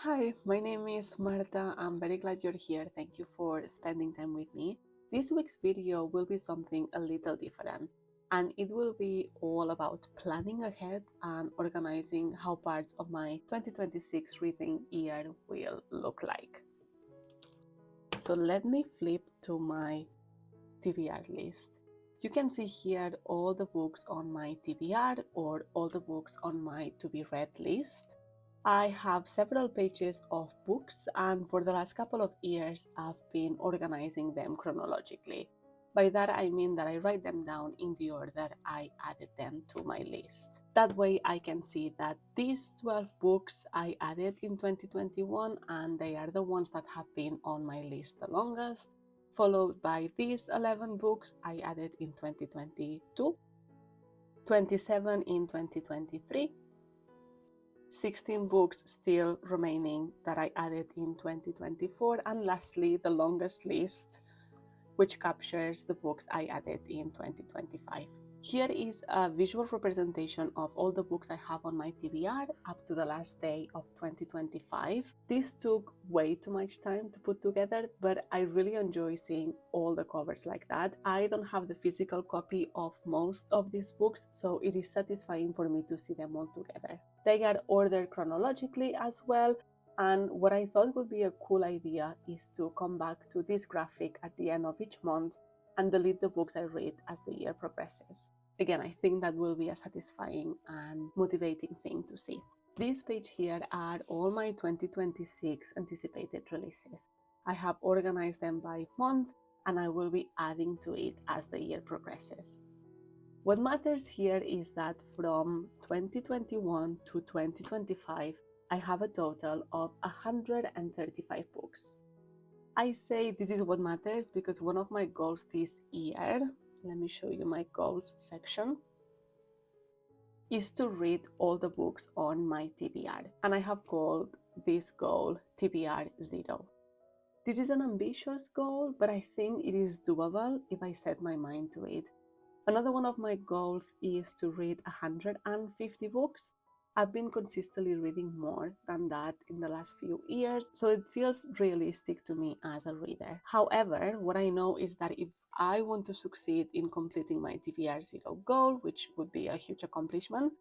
Hi, my name is Marta. I'm very glad you're here. Thank you for spending time with me. This week's video will be something a little different, and it will be all about planning ahead and organizing how parts of my 2026 reading year will look like. So let me flip to my TBR list. You can see here all the books on my TBR or all the books on my to be read list. I have several pages of books, and for the last couple of years I've been organizing them chronologically. By that I mean that I write them down in the order I added them to my list. That way I can see that these 12 books I added in 2021 and they are the ones that have been on my list the longest, followed by these 11 books I added in 2022, 27 in 2023, 16 books still remaining that I added in 2024, and lastly the longest list, which captures the books I added in 2025. Here is a visual representation of all the books I have on my TBR up to the last day of 2025. This took way too much time to put together, but I really enjoy seeing all the covers like that. I don't have the physical copy of most of these books, so it is satisfying for me to see them all together. They are ordered chronologically as well, and what I thought would be a cool idea is to come back to this graphic at the end of each month and delete the books I read as the year progresses. Again, I think that will be a satisfying and motivating thing to see. This page here are all my 2026 anticipated releases. I have organized them by month, and I will be adding to it as the year progresses. What matters here is that from 2021 to 2025, I have a total of 135 books. I say this is what matters because one of my goals this year, let me show you my goals section, is to read all the books on my TBR, and I have called this goal TBR 0. This is an ambitious goal, but I think it is doable if I set my mind to it. Another one of my goals is to read 150 books. I've been consistently reading more than that in the last few years, so it feels realistic to me as a reader. However, what I know is that if I want to succeed in completing my TBR 0 goal, which would be a huge accomplishment,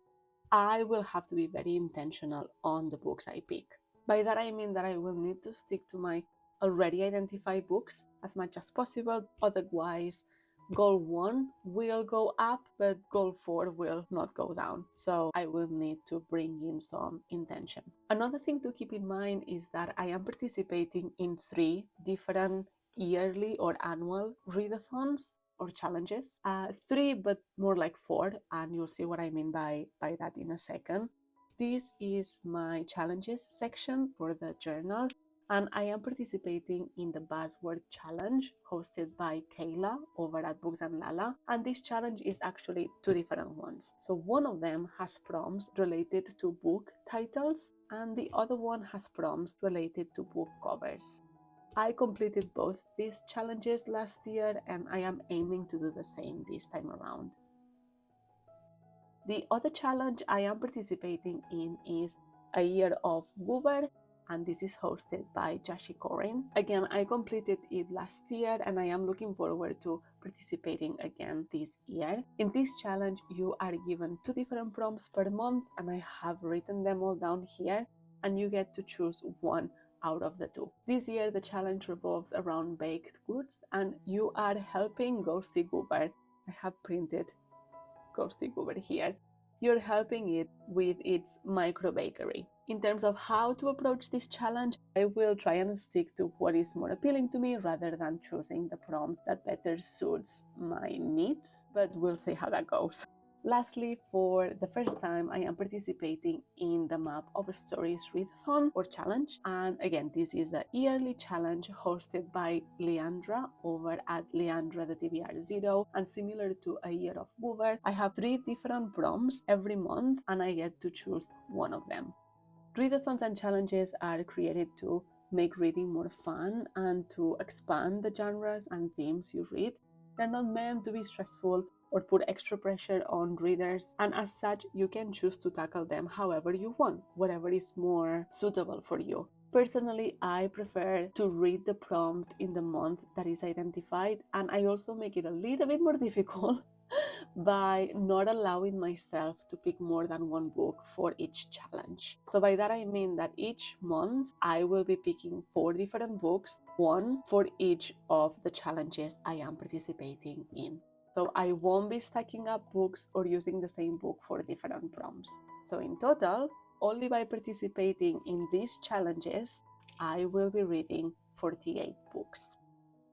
I will have to be very intentional on the books I pick. By that I mean that I will need to stick to my already identified books as much as possible, otherwise goal 1 will go up, but goal 4 will not go down. So I will need to bring in some intention. Another thing to keep in mind is that I am participating in 3 different yearly or annual readathons or challenges. 3, but more like 4, and you'll see what I mean by that in a second. This is my challenges section for the journal, and I am participating in the Buzzword challenge hosted by Kayla over at Books and Lala, and this challenge is actually 2 different ones. So one of them has prompts related to book titles, and the other one has prompts related to book covers. I completed both these challenges last year, and I am aiming to do the same this time around. The other challenge I am participating in is a Year of Goober, and this is hosted by Jashi Corin. Again, I completed it last year, and I am looking forward to participating again this year. In this challenge, you are given 2 different prompts per month, and I have written them all down here, and you get to choose one out of the 2. This year, the challenge revolves around baked goods, and you are helping Ghosty Goober. I have printed Ghosty Goober here. You're helping it with its micro bakery. In terms of how to approach this challenge, I will try and stick to what is more appealing to me rather than choosing the prompt that better suits my needs, but we'll see how that goes. Lastly, for the first time, I am participating in the Map of Stories Readathon or challenge. And again, this is a yearly challenge hosted by Leandra over at Leandra the TBR 0. And similar to a Year of Goober, I have 3 different prompts every month, and I get to choose one of them. Readathons and challenges are created to make reading more fun and to expand the genres and themes you read. They're not meant to be stressful or put extra pressure on readers, and as such you can choose to tackle them however you want, whatever is more suitable for you. Personally, I prefer to read the prompt in the month that is identified, and I also make it a little bit more difficult by not allowing myself to pick more than one book for each challenge. So by that I mean that each month I will be picking 4 different books, one for each of the challenges I am participating in. So I won't be stacking up books or using the same book for different prompts. So in total, only by participating in these challenges, I will be reading 48 books.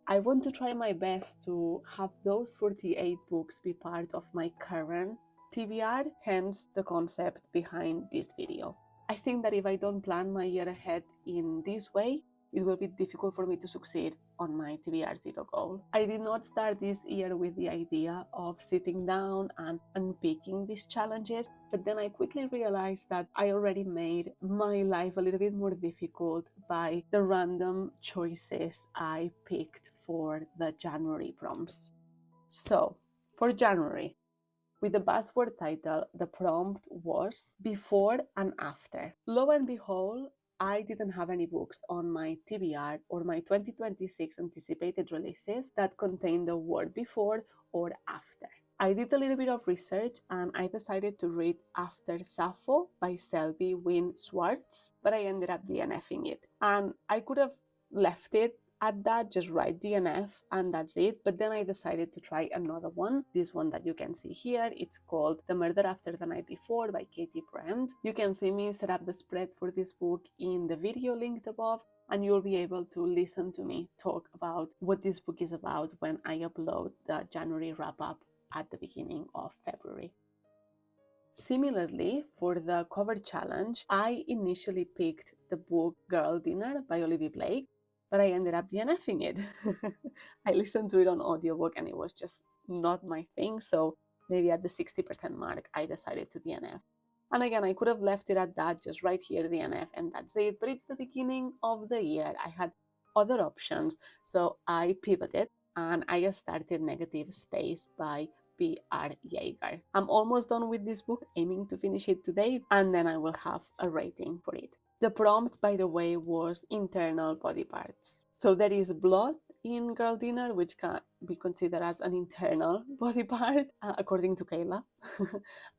I want to try my best to have those 48 books be part of my current TBR, hence the concept behind this video. I think that if I don't plan my year ahead in this way, it will be difficult for me to succeed on my TBR 0 goal. I did not start this year with the idea of sitting down and unpicking these challenges, but then I quickly realized that I already made my life a little bit more difficult by the random choices I picked for the January prompts. So, for January, with the Buzzword title, the prompt was before and after. Lo and behold, I didn't have any books on my TBR or my 2026 anticipated releases that contained the word before or after. I did a little bit of research and I decided to read After Sappho by Selby Wynne Schwartz, but I ended up DNFing it. And I could have left it at that, just write DNF and that's it. But then I decided to try another one. This one that you can see here, it's called The Murder After the Night Before by Katie Brand. You can see me set up the spread for this book in the video linked above, and you'll be able to listen to me talk about what this book is about when I upload the January wrap-up at the beginning of February. Similarly, for the cover challenge, I initially picked the book Girl Dinner by Olivia Blake, but I ended up DNFing it. I listened to it on audiobook and it was just not my thing, so maybe at the 60% mark I decided to DNF. And again, I could have left it at that, just right here DNF and that's it, but it's the beginning of the year. I had other options, so I pivoted and I started Negative Space by B.R. Yeager. I'm almost done with this book, aiming to finish it today, and then I will have a rating for it. The prompt, by the way, was internal body parts. So there is blood in Girl Dinner, which can be considered as an internal body part, according to Kayla.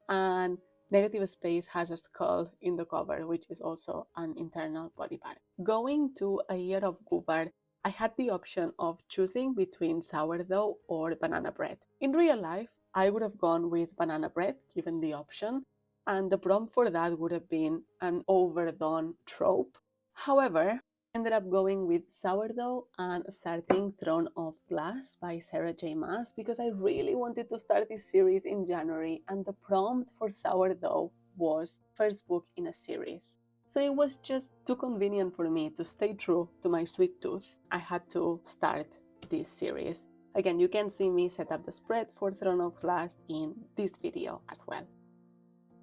And Negative Space has a skull in the cover, which is also an internal body part. Going to A Year of Goober, I had the option of choosing between sourdough or banana bread. In real life, I would have gone with banana bread, given the option, and the prompt for that would have been an overdone trope. However, I ended up going with sourdough and starting Throne of Glass by Sarah J. Maas because I really wanted to start this series in January, and the prompt for sourdough was first book in a series. So it was just too convenient for me to stay true to my sweet tooth. I had to start this series. Again, you can see me set up the spread for Throne of Glass in this video as well.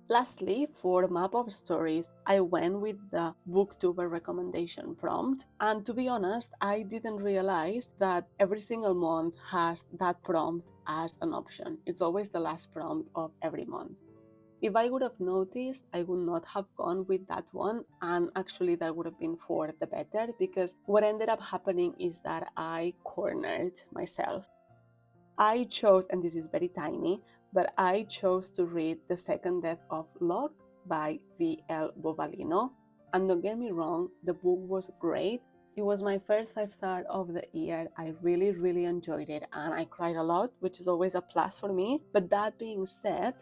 Lastly, for Map of Stories, I went with the booktuber recommendation prompt, and to be honest, I didn't realize that every single month has that prompt as an option. It's always the last prompt of every month. If I would have noticed, I would not have gone with that one, and actually that would have been for the better, because what ended up happening is that I cornered myself. I chose, and this is very tiny, but I chose to read The Second Death of Locke by V.L. Bovalino. And don't get me wrong, the book was great. It was my first 5-star of the year. I really, really enjoyed it, and I cried a lot, which is always a plus for me. But that being said,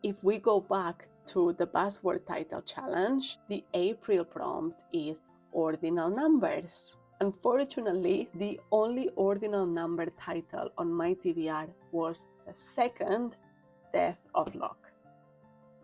if we go back to the Buzzword title challenge, the April prompt is ordinal numbers. Unfortunately, the only ordinal number title on my TBR was The Second Death of Locke.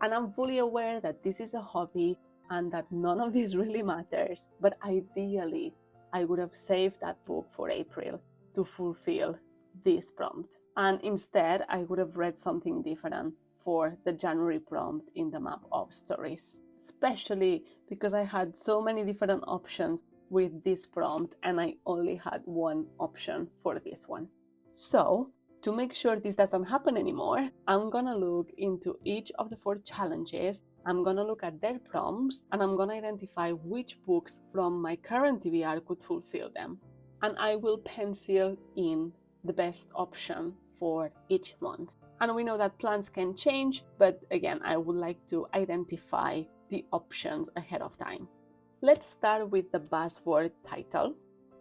And I'm fully aware that this is a hobby and that none of this really matters, but ideally, I would have saved that book for April to fulfill this prompt. And instead, I would have read something different for the January prompt in the Map of Stories, especially because I had so many different options with this prompt and I only had one option for this one. So, To make sure this doesn't happen anymore, I'm gonna look into each of the 4 challenges, I'm gonna look at their prompts, and I'm gonna identify which books from my current TBR could fulfill them. And I will pencil in the best option for each month. And we know that plans can change, but again, I would like to identify the options ahead of time. Let's start with the Buzzword title.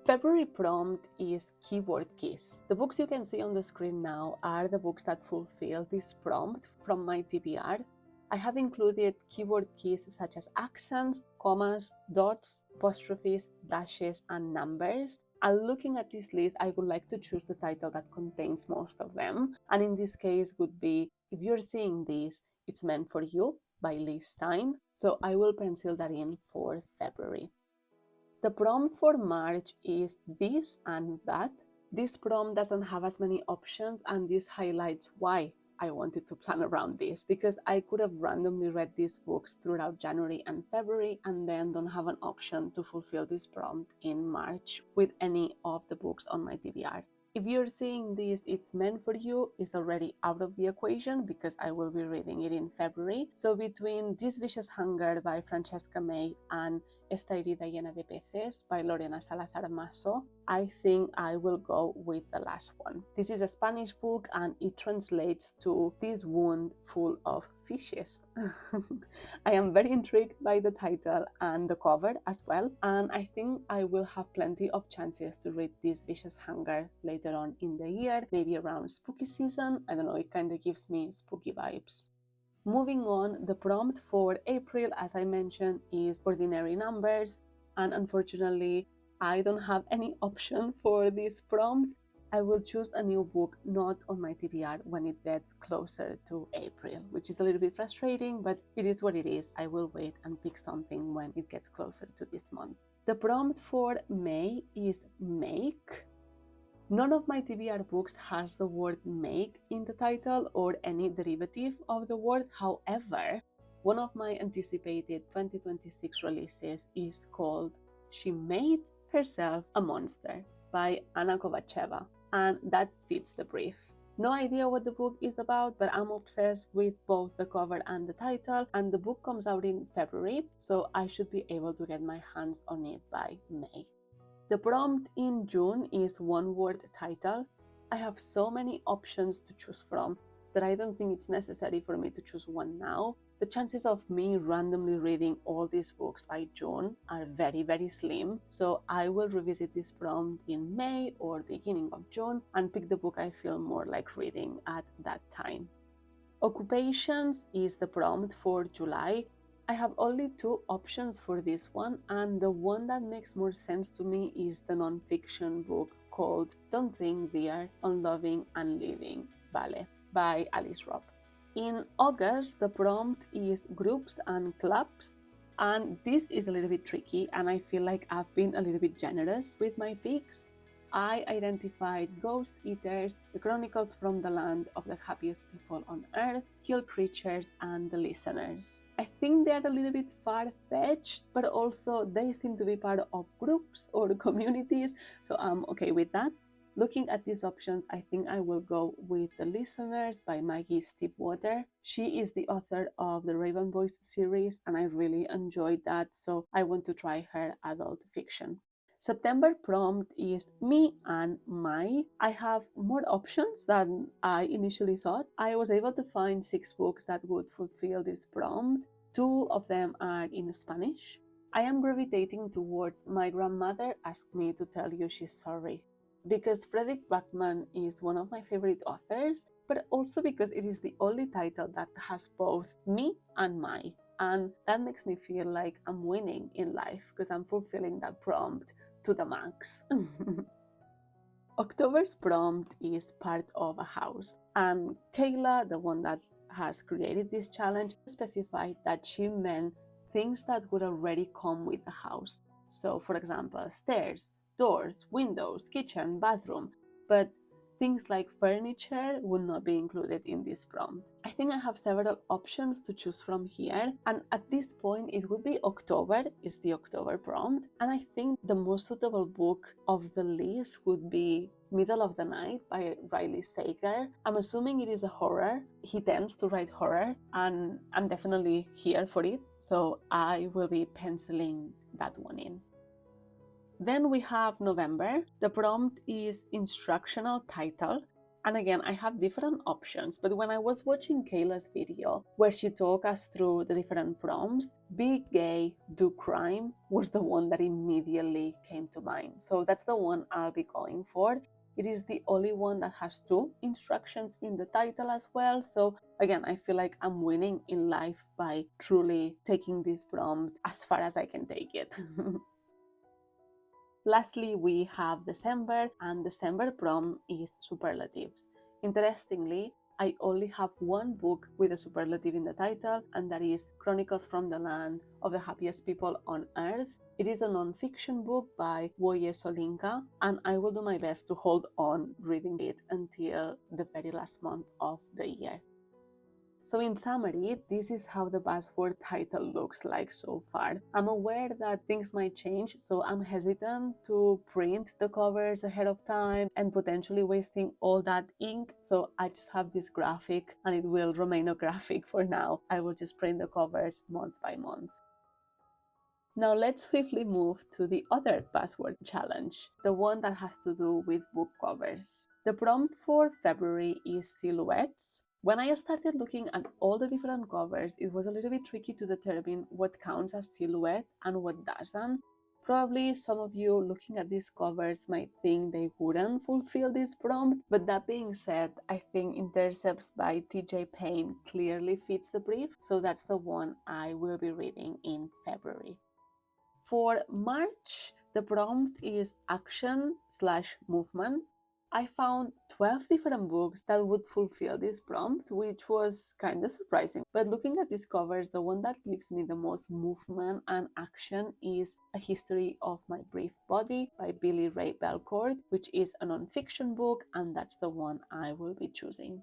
February prompt is keyword keys. The books you can see on the screen now are the books that fulfill this prompt from my TBR. I have included keyword keys such as accents, commas, dots, apostrophes, dashes, and numbers. And looking at this list, I would like to choose the title that contains most of them. And in this case would be, if you're seeing this, it's meant for you by Liz Stein. So I will pencil that in for February. The prompt for March is this and that. This prompt doesn't have as many options, and this highlights why I wanted to plan around this, because I could have randomly read these books throughout January and February and then don't have an option to fulfill this prompt in March with any of the books on my TBR. If you're seeing this, it's meant for you, is already out of the equation because I will be reading it in February. So between This Vicious Hunger by Francesca May and Esta herida llena de peces by Lorena Salazar Maso, I think I will go with the last one. This is a Spanish book and it translates to This Wound Full of Fishes. I am very intrigued by the title and the cover as well, and I think I will have plenty of chances to read This Vicious Hunger later on in the year, maybe around spooky season. I don't know, it kind of gives me spooky vibes. Moving on, the prompt for April, as I mentioned, is ordinary numbers, and unfortunately, I don't have any option for this prompt. I will choose a new book not on my TBR when it gets closer to April, which is a little bit frustrating, but it is what it is. I will wait and pick something when it gets closer to this month. The prompt for May is make. None of my TBR books has the word make in the title or any derivative of the word. However, one of my anticipated 2026 releases is called She Made Herself a Monster by Anna Kovacheva, and that fits the brief. No idea what the book is about, but I'm obsessed with both the cover and the title, and the book comes out in February, so I should be able to get my hands on it by May. The prompt in June is one-word title. I have so many options to choose from that I don't think it's necessary for me to choose one now. The chances of me randomly reading all these books by June are very, very slim, so I will revisit this prompt in May or beginning of June and pick the book I feel more like reading at that time. Occupations is the prompt for July. I have only 2 options for this one, and the one that makes more sense to me is the non-fiction book called Don't Think Dear, on Loving and Living, Vale, by Alice Robb. In August, the prompt is groups and clubs, and this is a little bit tricky, and I feel like I've been a little bit generous with my picks. I identified Ghost Eaters, The Chronicles from the Land of the Happiest People on Earth, Kill Creatures, and The Listeners. I think they are a little bit far-fetched, but also they seem to be part of groups or communities, so I'm okay with that. Looking at these options, I think I will go with The Listeners by Maggie Stiefwater. She is the author of the Raven Boys series, and I really enjoyed that, so I want to try her adult fiction. September prompt is me and my. I have more options than I initially thought. I was able to find 6 books that would fulfill this prompt. 2 of them are in Spanish. I am gravitating towards My Grandmother Asked Me to Tell You She's Sorry, because Fredrik Backman is one of my favorite authors, but also because it is the only title that has both me and my. And that makes me feel like I'm winning in life because I'm fulfilling that prompt to the max. October's prompt is Part of a House, and Kayla, the one that has created this challenge, specified that she meant things that would already come with the house. So for example, stairs, doors, windows, kitchen, bathroom. But Things like furniture would not be included in this prompt. I think I have several options to choose from here, and at this point it would be October, is the October prompt, and I think the most suitable book of the list would be Middle of the Night by Riley Sager. I'm assuming it is a horror. He tends to write horror, and I'm definitely here for it, so I will be penciling that one in. Then we have November. The prompt is instructional title. And again, I have different options, but when I was watching Kayla's video where she talked us through the different prompts, Be Gay, Do Crime was the one that immediately came to mind. So that's the one I'll be going for. It is the only one that has 2 instructions in the title as well. So again, I feel like I'm winning in life by truly taking this prompt as far as I can take it. Lastly, we have December, and December prompt is superlatives. Interestingly, I only have one book with a superlative in the title, and that is Chronicles from the Land of the Happiest People on Earth. It is a non-fiction book by Woye Solinka, and I will do my best to hold on reading it until the very last month of the year. So in summary, this is how the Buzzword title looks like so far. I'm aware that things might change, so I'm hesitant to print the covers ahead of time and potentially wasting all that ink. So I just have this graphic, and it will remain a graphic for now. I will just print the covers month by month. Now let's swiftly move to the other Buzzword challenge, the one that has to do with book covers. The prompt for February is silhouettes. When I started looking at all the different covers, it was a little bit tricky to determine what counts as silhouette and what doesn't. Probably some of you looking at these covers might think they wouldn't fulfill this prompt, but that being said, I think Intercepts by TJ Payne clearly fits the brief, so that's the one I will be reading in February. For March, the prompt is action/movement. I found 12 different books that would fulfill this prompt, which was kind of surprising. But looking at these covers, the one that gives me the most movement and action is A History of My Brief Body by Billy Ray Belcourt, which is a non-fiction book, and that's the one I will be choosing.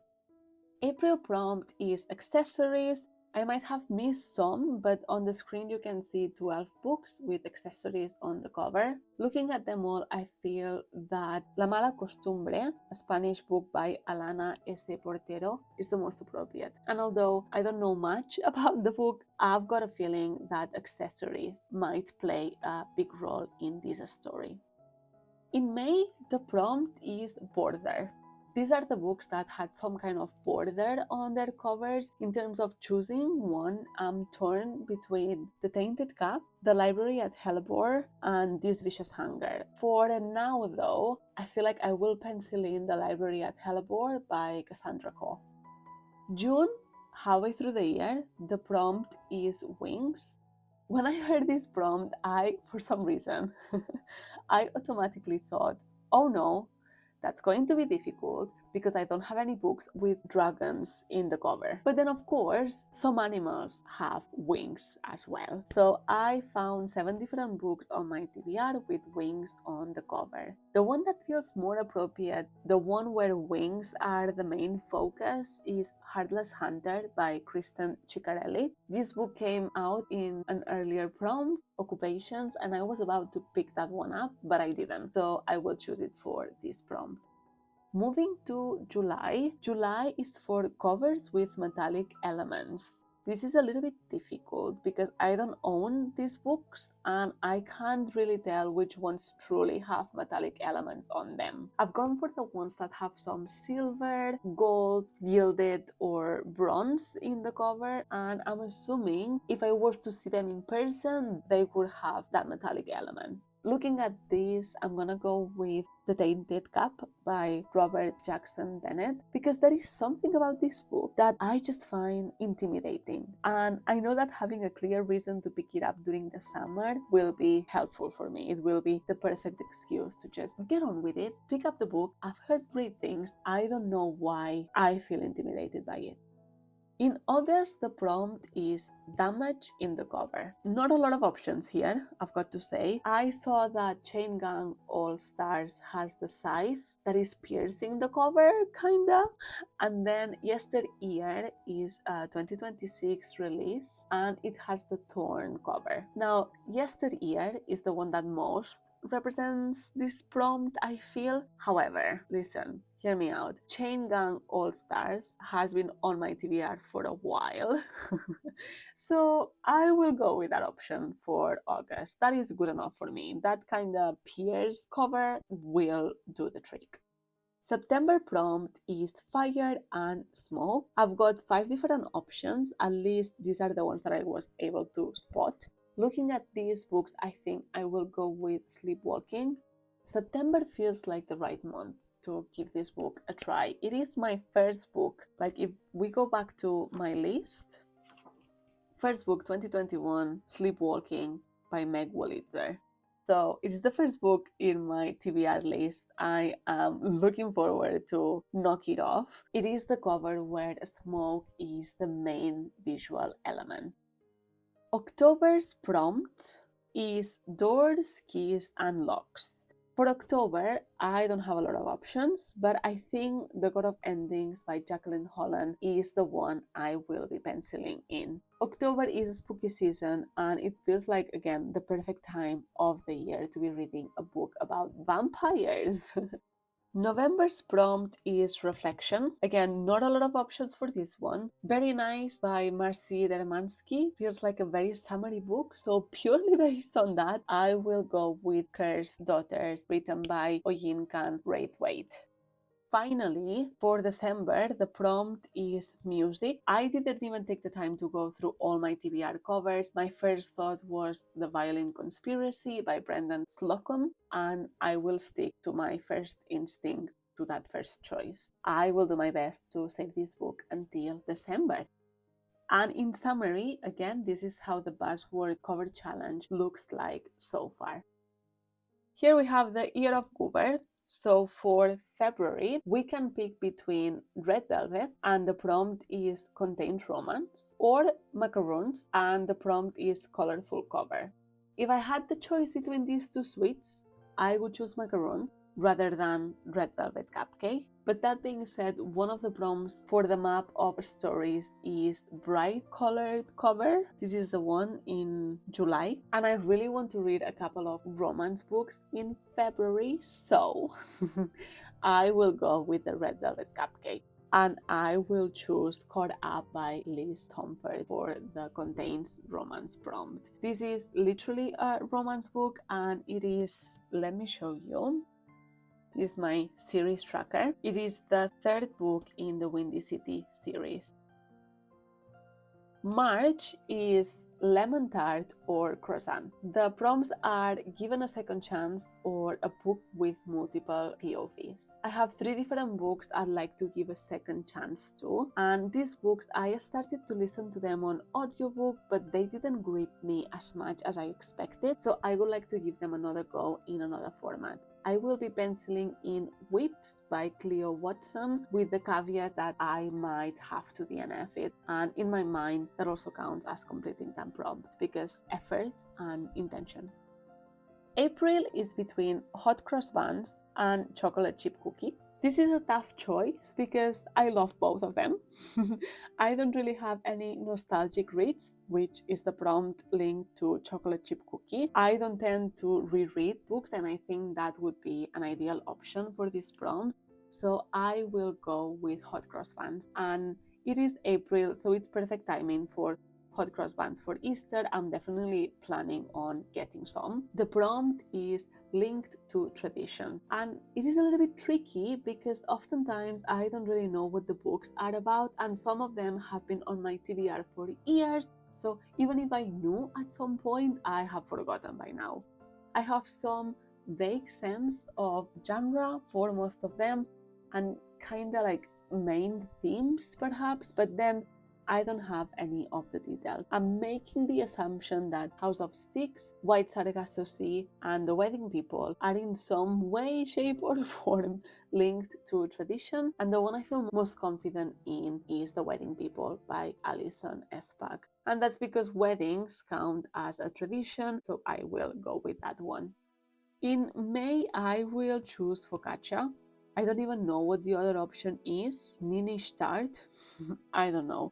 April prompt is accessories. I might have missed some, but on the screen you can see 12 books with accessories on the cover. Looking at them all, I feel that La Mala Costumbre, a Spanish book by Alana S. Portero, is the most appropriate. And although I don't know much about the book, I've got a feeling that accessories might play a big role in this story. In May, the prompt is border. These are the books that had some kind of border on their covers. In terms of choosing one, I'm torn between The Tainted Cup, The Library at Hellebore, and This Vicious Hunger. For now, though, I feel like I will pencil in The Library at Hellebore by Cassandra Kho. June, halfway through the year, the prompt is wings. When I heard this prompt, for some reason, I automatically thought, oh no, that's going to be difficult because I don't have any books with dragons in the cover. But then of course, some animals have wings as well. So I found 7 different books on my TBR with wings on the cover. The one that feels more appropriate, the one where wings are the main focus, is Heartless Hunter by Kristen Ciccarelli. This book came out in an earlier prompt, Occupations, and I was about to pick that one up, but I didn't. So I will choose it for this prompt. Moving to July. July is for covers with metallic elements. This is a little bit difficult because I don't own these books and I can't really tell which ones truly have metallic elements on them. I've gone for the ones that have some silver, gold, gilded, or bronze in the cover, and I'm assuming if I was to see them in person, they would have that metallic element. Looking at this, I'm gonna go with The Tainted Cup by Robert Jackson Bennett because there is something about this book that I just find intimidating. And I know that having a clear reason to pick it up during the summer will be helpful for me. It will be the perfect excuse to just get on with it, pick up the book. I've heard great things. I don't know why I feel intimidated by it. In August, the prompt is damage in the cover. Not a lot of options here, I've got to say. I saw that Chain Gang All Stars has the scythe that is piercing the cover, kinda. And then Yesteryear is a 2026 release and it has the torn cover. Now, Yesteryear is the one that most represents this prompt, I feel. However, listen, hear me out. Chain Gang All Stars has been on my TBR for a while. So I will go with that option for August. That is good enough for me. That kind of pierce cover will do the trick. September prompt is fire and smoke. I've got 5 different options. At least these are the ones that I was able to spot. Looking at these books, I think I will go with Sleepwalking. September feels like the right month to give this book a try. It is my first book. Like, if we go back to my list, first book 2021, Sleepwalking by Meg Wolitzer. So it's the first book in my TBR list. I am looking forward to knock it off. It is the cover where smoke is the main visual element. October's prompt is doors, keys, and locks. For October, I don't have a lot of options, but I think The God of Endings by Jacqueline Holland is the one I will be penciling in. October is a spooky season, and it feels like, again, the perfect time of the year to be reading a book about vampires. November's prompt is Reflection. Again, not a lot of options for this one. Very Nice by Marcy Dermansky. Feels like a very summery book, so purely based on that, I will go with Cursed Daughters, written by Oyinkan Braithwaite. Finally, for December, the prompt is music. I didn't even take the time to go through all my TBR covers. My first thought was The Violin Conspiracy by Brendan Slocum, and I will stick to my first instinct to that first choice. I will do my best to save this book until December. And in summary, again, this is how the Buzzword cover challenge looks like so far. Here we have the Year of Goober. So for February, we can pick between Red Velvet and the prompt is Contained Romance, or Macaroons and the prompt is Colorful Cover. If I had the choice between these two sweets, I would choose Macaroons rather than Red Velvet Cupcake. But that being said, one of the prompts for the map of stories is Bright Colored Cover. This is the one in July, and I really want to read a couple of romance books in February, so I will go with the Red Velvet Cupcake. And I will choose Caught Up by Liz Tomford for the Contains Romance prompt. This is literally a romance book, and it is, let me show you. This is my series tracker. It is the third book in the Windy City series. March is Lemon Tart or Croissant. The prompts are Given a Second Chance or a book with multiple POVs. I have 3 different books I'd like to give a second chance to, and these books I started to listen to them on audiobook, but they didn't grip me as much as I expected, so I would like to give them another go in another format. I will be penciling in Whips by Cleo Watson, with the caveat that I might have to DNF it, and in my mind that also counts as completing that prompt because effort and intention. April is between Hot Cross Buns and Chocolate Chip Cookie. This is a tough choice because I love both of them. I don't really have any nostalgic reads, which is the prompt linked to Chocolate Chip Cookie. I don't tend to reread books, and I think that would be an ideal option for this prompt. So I will go with Hot Cross Buns, and it is April, so it's perfect timing for Hot Cross Buns for Easter. I'm definitely planning on getting some. The prompt is linked to tradition, and it is a little bit tricky because oftentimes I don't really know what the books are about, and some of them have been on my TBR for years, so even if I knew at some point, I have forgotten by now. I have some vague sense of genre for most of them and kind of like main themes perhaps, but then I don't have any of the details. I'm making the assumption that House of Sticks, White Sargasso Sea, and The Wedding People are in some way, shape, or form linked to tradition, and the one I feel most confident in is The Wedding People by Alison Espach. And that's because weddings count as a tradition, so I will go with that one. In May, I will choose focaccia. I don't even know what the other option is. Ninish tart? I don't know.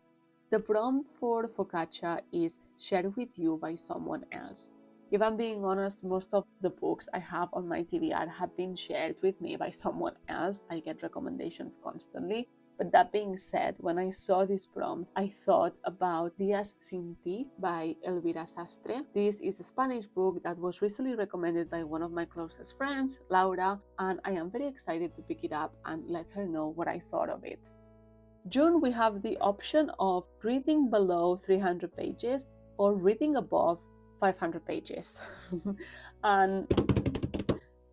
The prompt for focaccia is shared with you by someone else. If I'm being honest, most of the books I have on my TBR have been shared with me by someone else. I get recommendations constantly. But that being said, when I saw this prompt, I thought about Días sin ti by Elvira Sastre. This is a Spanish book that was recently recommended by one of my closest friends, Laura, and I am very excited to pick it up and let her know what I thought of it. June, we have the option of reading below 300 pages or reading above 500 pages. And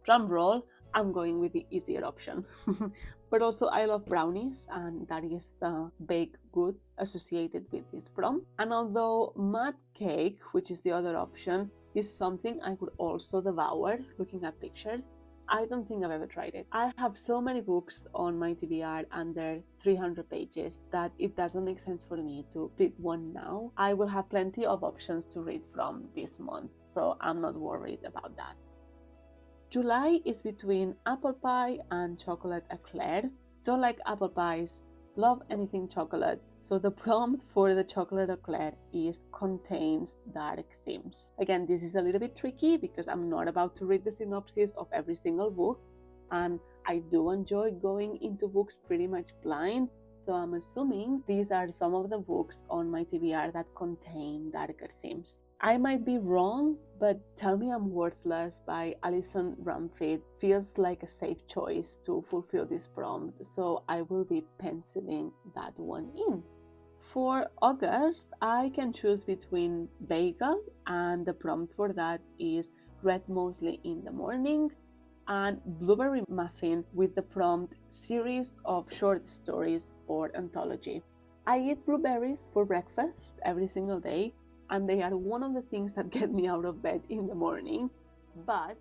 drum roll, I'm going with the easier option. But also I love brownies, and that is the baked good associated with this prompt. And although mud cake, which is the other option, is something I could also devour looking at pictures, I don't think I've ever tried it. I have so many books on my TBR under 300 pages that it doesn't make sense for me to pick one now. I will have plenty of options to read from this month, so I'm not worried about that. July is between apple pie and chocolate eclair. Don't like apple pies, love anything chocolate, so the prompt for the chocolate eclair is contains dark themes. Again, this is a little bit tricky because I'm not about to read the synopsis of every single book, and I do enjoy going into books pretty much blind, so I'm assuming these are some of the books on my TBR that contain darker themes. I might be wrong, but Tell Me I'm Worthless by Alison Ramfit feels like a safe choice to fulfill this prompt, so I will be penciling that one in. For August, I can choose between bagel, and the prompt for that is read mostly in the morning, and blueberry muffin with the prompt series of short stories or anthology. I eat blueberries for breakfast every single day, and they are one of the things that get me out of bed in the morning. But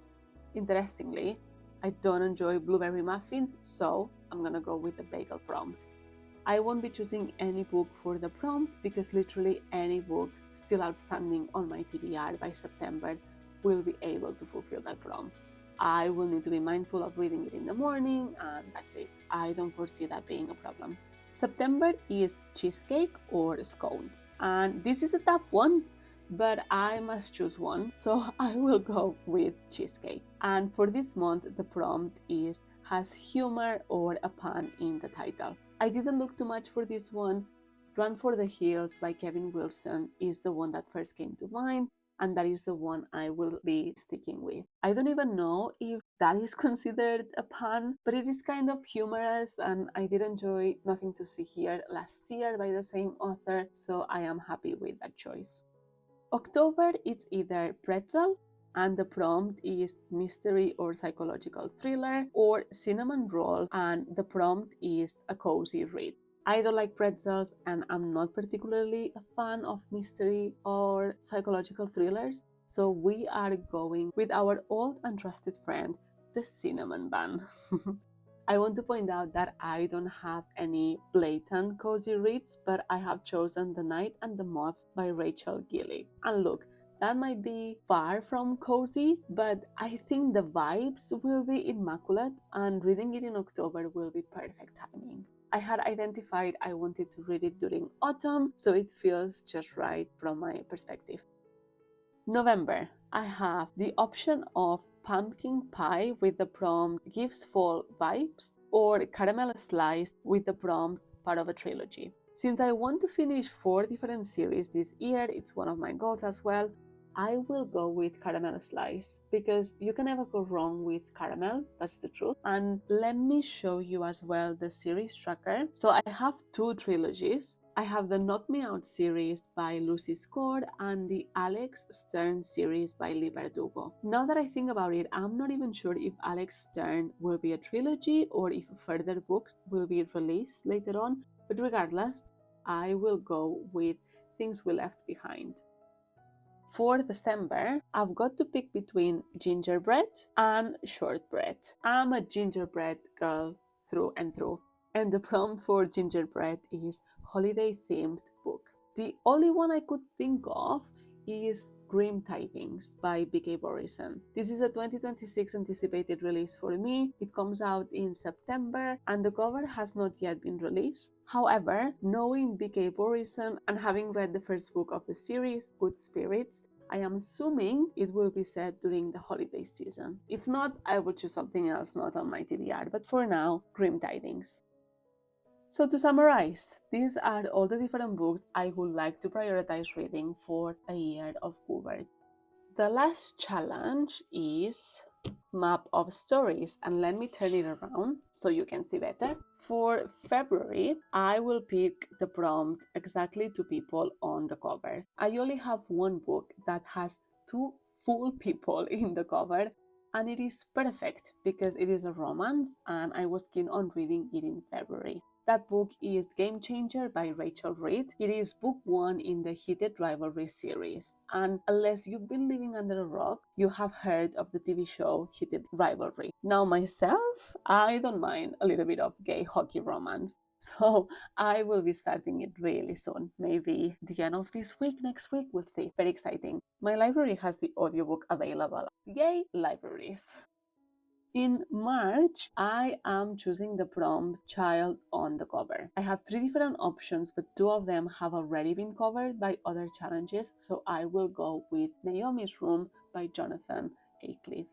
interestingly, I don't enjoy blueberry muffins, so I'm gonna go with the bagel prompt. I won't be choosing any book for the prompt because literally any book still outstanding on my TBR by September will be able to fulfill that prompt. I will need to be mindful of reading it in the morning, and that's it. I don't foresee that being a problem. September is cheesecake or scones, and this is a tough one, but I must choose one, so I will go with cheesecake. And for this month, the prompt is has humor or a pun in the title. I didn't look too much for this one. Run for the Hills by Kevin Wilson is the one that first came to mind, and that is the one I will be sticking with. I don't even know if that is considered a pun, but it is kind of humorous, and I did enjoy Nothing to See Here last year by the same author, so I am happy with that choice. October is either pretzel, and the prompt is mystery or psychological thriller, or cinnamon roll, and the prompt is a cozy read. I don't like pretzels, and I'm not particularly a fan of mystery or psychological thrillers, so we are going with our old and trusted friend, the cinnamon bun. I want to point out that I don't have any blatant cozy reads, but I have chosen The Night and the Moth by Rachel Gillig. And look, that might be far from cozy, but I think the vibes will be immaculate, and reading it in October will be perfect timing. I had identified I wanted to read it during autumn, so it feels just right from my perspective. November, I have the option of pumpkin pie with the prompt gives fall vibes, or caramel slice with the prompt part of a trilogy. Since I want to finish 4 different series this year, it's one of my goals as well, I will go with caramel slice because you can never go wrong with caramel, that's the truth. And let me show you as well the series tracker. So I have 2 trilogies. I have the Knock Me Out series by Lucy Score and the Alex Stern series by Lee Verdugo. Now that I think about it, I'm not even sure if Alex Stern will be a trilogy or if further books will be released later on, but regardless, I will go with Things We Left Behind. For December, I've got to pick between gingerbread and shortbread. I'm a gingerbread girl through and through, and the prompt for gingerbread is holiday themed book. The only one I could think of is Grim Tidings by B.K. Borison. This is a 2026 anticipated release for me. It comes out in September and the cover has not yet been released. However, knowing B.K. Borison and having read the first book of the series, Good Spirits, I am assuming it will be set during the holiday season. If not, I will choose something else not on my TBR, but for now, Grim Tidings. So to summarize, these are all the different books I would like to prioritize reading for a year of Goober. The last challenge is map of stories, and let me turn it around so you can see better. For February, I will pick the prompt exactly 2 people on the cover. I only have one book that has 2 full people in the cover, and it is perfect because it is a romance and I was keen on reading it in February. That book is Game Changer by Rachel Reed. It is book 1 in the Heated Rivalry series. And unless you've been living under a rock, you have heard of the TV show Heated Rivalry. Now myself, I don't mind a little bit of gay hockey romance. So I will be starting it really soon. Maybe the end of this week, next week, we'll see. Very exciting. My library has the audiobook available. Yay, libraries. In March, I am choosing the prompt child on the cover. I have 3 different options, but 2 of them have already been covered by other challenges, so I will go with Naomi's Room by Jonathan Aycliffe.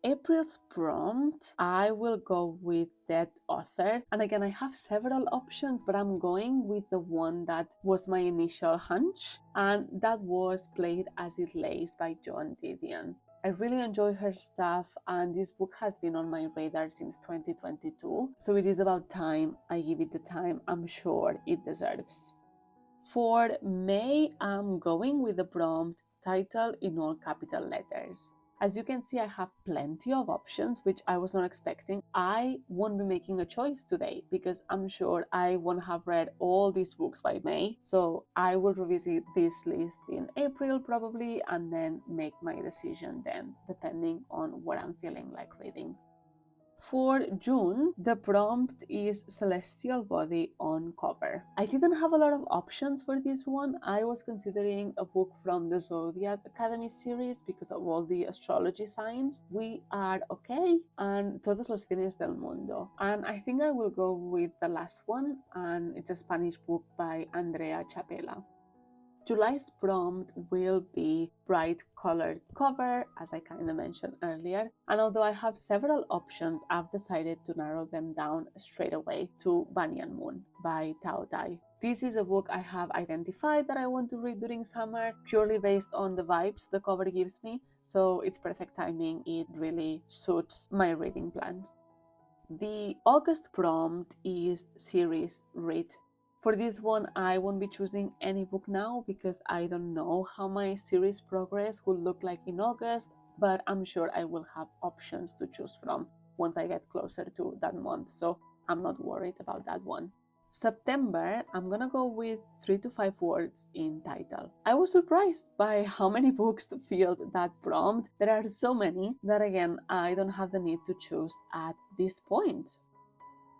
April's prompt, I will go with Dead Author. And again, I have several options, but I'm going with the one that was my initial hunch, and that was Played As It Lays by Joan Didion. I really enjoy her stuff, and this book has been on my radar since 2022, so it is about time I give it the time I'm sure it deserves. For May, I'm going with the prompt title in all capital letters. As you can see, I have plenty of options, which I was not expecting. I won't be making a choice today because I'm sure I won't have read all these books by May. So I will revisit this list in April probably and then make my decision then, depending on what I'm feeling like reading. For June, the prompt is Celestial Body on cover. I didn't have a lot of options for this one. I was considering a book from the Zodiac Academy series because of all the astrology signs. We Are Okay and Todos los Fines del Mundo. And I think I will go with the last one, and it's a Spanish book by Andrea Chapela. July's prompt will be bright colored cover, as I kind of mentioned earlier, and although I have several options, I've decided to narrow them down straight away to Banyan Moon by Tao Tai. This is a book I have identified that I want to read during summer, purely based on the vibes the cover gives me, so it's perfect timing. It really suits my reading plans. The August prompt is series read. For this one, I won't be choosing any book now because I don't know how my series progress will look like in August, but I'm sure I will have options to choose from once I get closer to that month, so I'm not worried about that one. September, I'm gonna go with 3 to 5 words in title. I was surprised by how many books filled that prompt. There are so many that again, I don't have the need to choose at this point.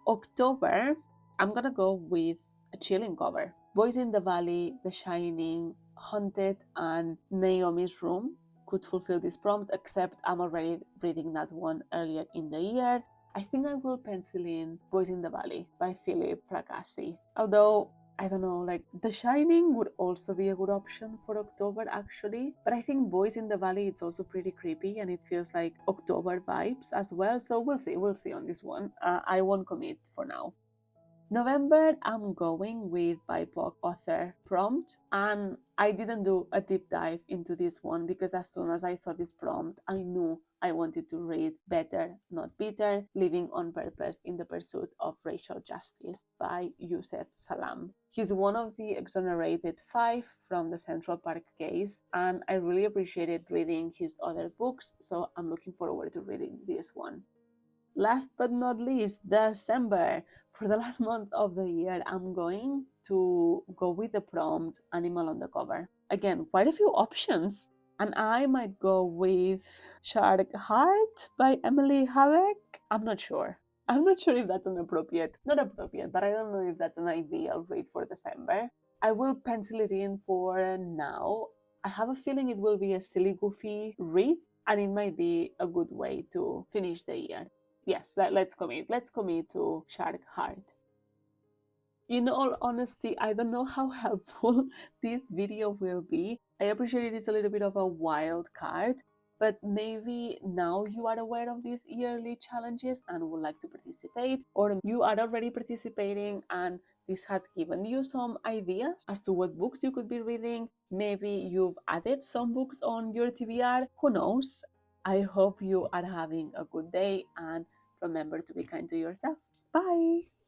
October, I'm gonna go with a chilling cover. Boys in the Valley, The Shining, Haunted, and Naomi's Room could fulfill this prompt, except I'm already reading that one earlier in the year. I think I will pencil in Boys in the Valley by Philip Fracassi. Although, I don't know, like The Shining would also be a good option for October actually. But I think Boys in the Valley, it's also pretty creepy and it feels like October vibes as well. So we'll see on this one. I won't commit for now. November, I'm going with BIPOC author prompt, and I didn't do a deep dive into this one because as soon as I saw this prompt, I knew I wanted to read Better, Not Bitter, Living on Purpose in the Pursuit of Racial Justice by Yusef Salam. He's one of the exonerated 5 from the Central Park case, and I really appreciated reading his other books, so I'm looking forward to reading this one. last but not least, December. For the last month of the year, I'm going to go with the prompt Animal on the Cover. Again, quite a few options. And I might go with Shark Heart by Emily Havek. I'm not sure. I'm not sure if that's not appropriate, but I don't know if that's an ideal read for December. I will pencil it in for now. I have a feeling it will be a silly, goofy read, and it might be a good way to finish the year. Yes, let's commit. Let's commit to Shark Heart. In all honesty, I don't know how helpful this video will be. I appreciate it is a little bit of a wild card, but maybe now you are aware of these yearly challenges and would like to participate, or you are already participating and this has given you some ideas as to what books you could be reading. Maybe you've added some books on your TBR. Who knows? I hope you are having a good day and remember to be kind to yourself. Bye!